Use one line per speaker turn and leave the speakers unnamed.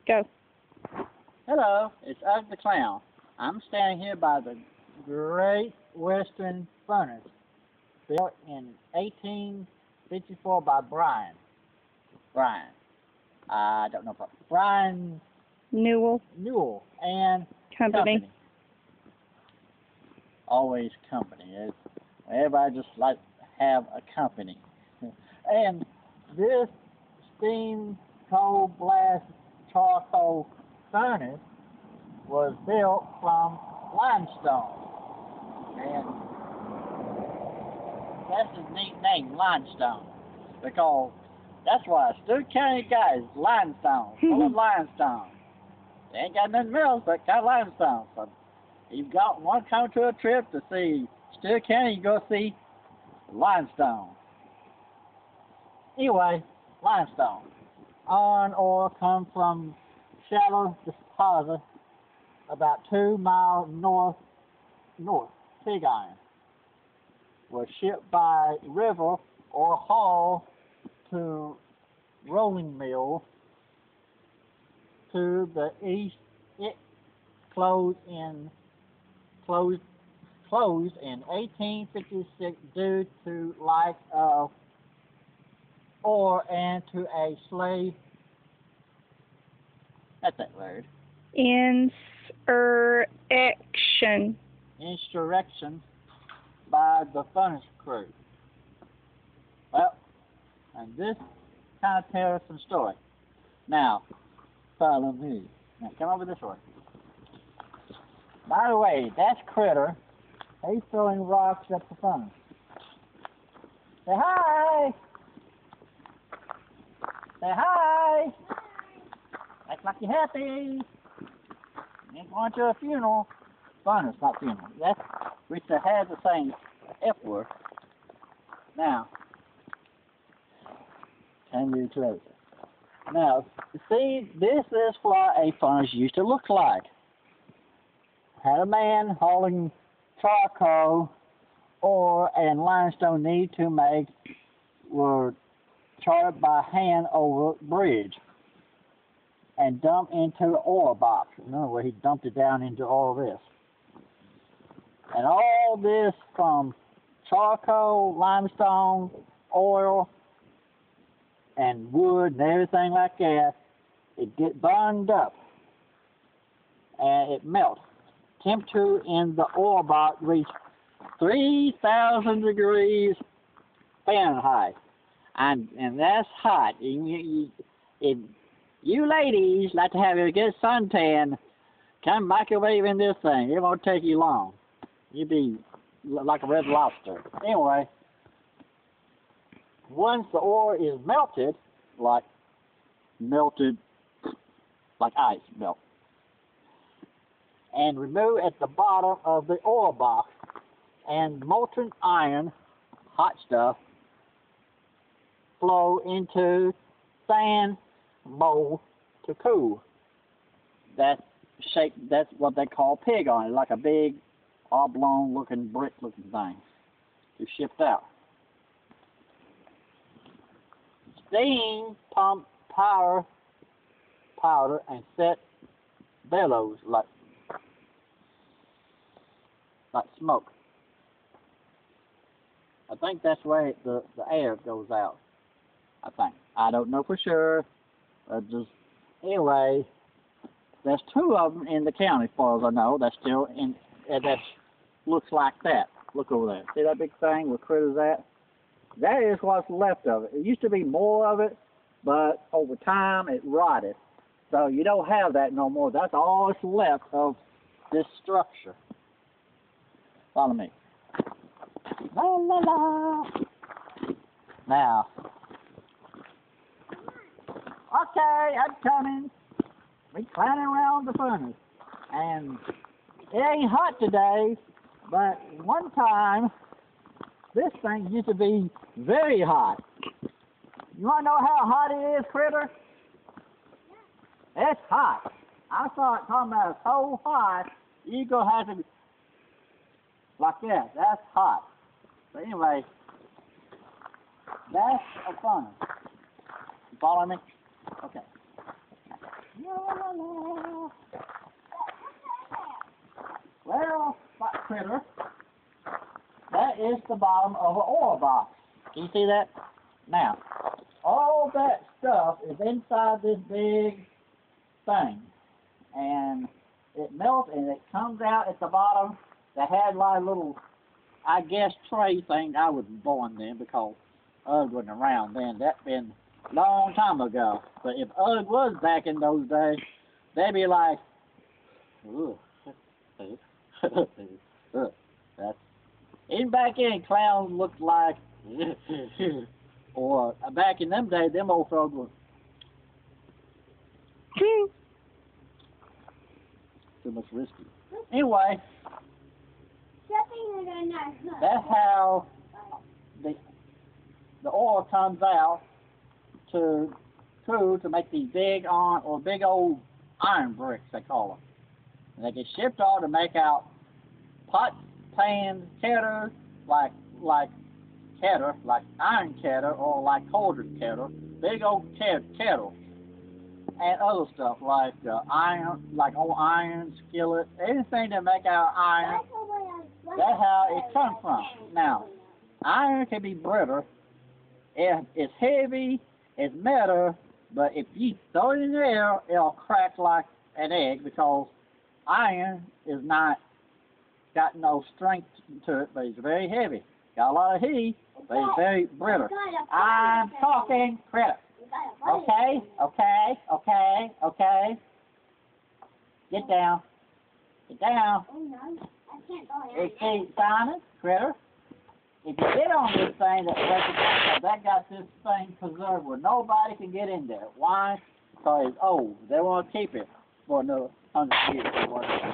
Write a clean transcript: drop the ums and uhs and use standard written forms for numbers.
Go.
Hello, it's Ugg the Clown. I'm standing here by the Great Western Furnace, built in 1854 by Brian. I don't know, Brian
Newell
Newell and
Company.
Always company. Everybody just like to have a company. And this steam coal blast charcoal furnace was built from limestone. And that's a neat name, limestone, because that's why Stewart County guys, limestone, full of limestone. They ain't got nothing else but got limestone. So if you've got one come to a trip to see Stewart County, you go see limestone. Anyway, limestone. Iron ore come from shallow deposit about 2 miles north, pig iron, was shipped by river or hauled to rolling mill to the east. It closed in 1856 due to lack of ore and to a slave. That's that word. Insurrection by the furnace crew. Well, and this kind of tells some story. Now, follow me. Now, come over this way. By the way, that's Critter. He's throwing rocks at the furnace. Say hi! Say hi! Act like you're happy. Ain't going to a funeral. Furnace, not funeral. That's, we should have the same F word. Now, can you closer? Now, see, this is what a furnace used to look like. Had a man hauling charcoal, ore, and limestone need to make were charted by hand over bridge and dumped into the ore box. In other words, he dumped it down into all this. And all this from charcoal, limestone, oil, and wood and everything like that, it get burned up and it melts. Temperature in the ore box reached 3,000 degrees Fahrenheit, and that's hot. If you ladies like to have a good suntan, come microwave in this thing. It won't take you long. You'll be like a red lobster. Anyway, once the ore is melted like ice melt, and remove at the bottom of the ore box, and molten iron, hot stuff, flow into sand bowl to cool. That's what they call pig iron, like a big oblong looking brick looking thing to shipped out. Steam pump powder and set bellows like smoke. I think that's where the air goes out. I think. I don't know for sure. Anyway, there's 2 of them in the county, as far as I know. That's still in. That looks like that. Look over there. See that big thing where Critter's at? That is what's left of it. It used to be more of it, but over time it rotted. So you don't have that no more. That's all that's left of this structure. Follow me. La la la. Now. Okay, I'm coming. We climbing around the furnace. And it ain't hot today, but one time this thing used to be very hot. You want to know how hot it is, Critter? It's hot. I saw it talking about it's so hot, you go have to, like that. That's hot. So anyway, that's a furnace. You follow me? Okay. Well, critter, that is the bottom of an oil box. Can you see that? Now, all that stuff is inside this big thing, and it melts and it comes out at the bottom. They had like little, I guess, tray thing. I was born then because Ugg wasn't around then. That been a long time ago. But if Ugg was back in those days, they'd be like, ooh, that's, even back then, clowns looked like, or back in them days, them old folks were, too much risky. Anyway, that's how the oil comes out to make these big old iron bricks, they call them. And they get shipped on to make out pots, pans, kettles, like iron kettle or like cauldron kettle, big old kettle, and other stuff like iron, like old iron skillet, anything to make out iron. That's how it comes from. Now, iron can be brittle. It's heavy, it's metal, but if you throw it in the air, it'll crack like an egg because iron is not got no strength to it, but it's very heavy. Got a lot of heat, but it's very brittle. I'm talking critter. Okay. Get down. Get down. See, Simon, critter, if you get on this thing, that got this thing preserved where nobody can get in there. Why? Because it's old. They want to keep it for another 100 years or whatever.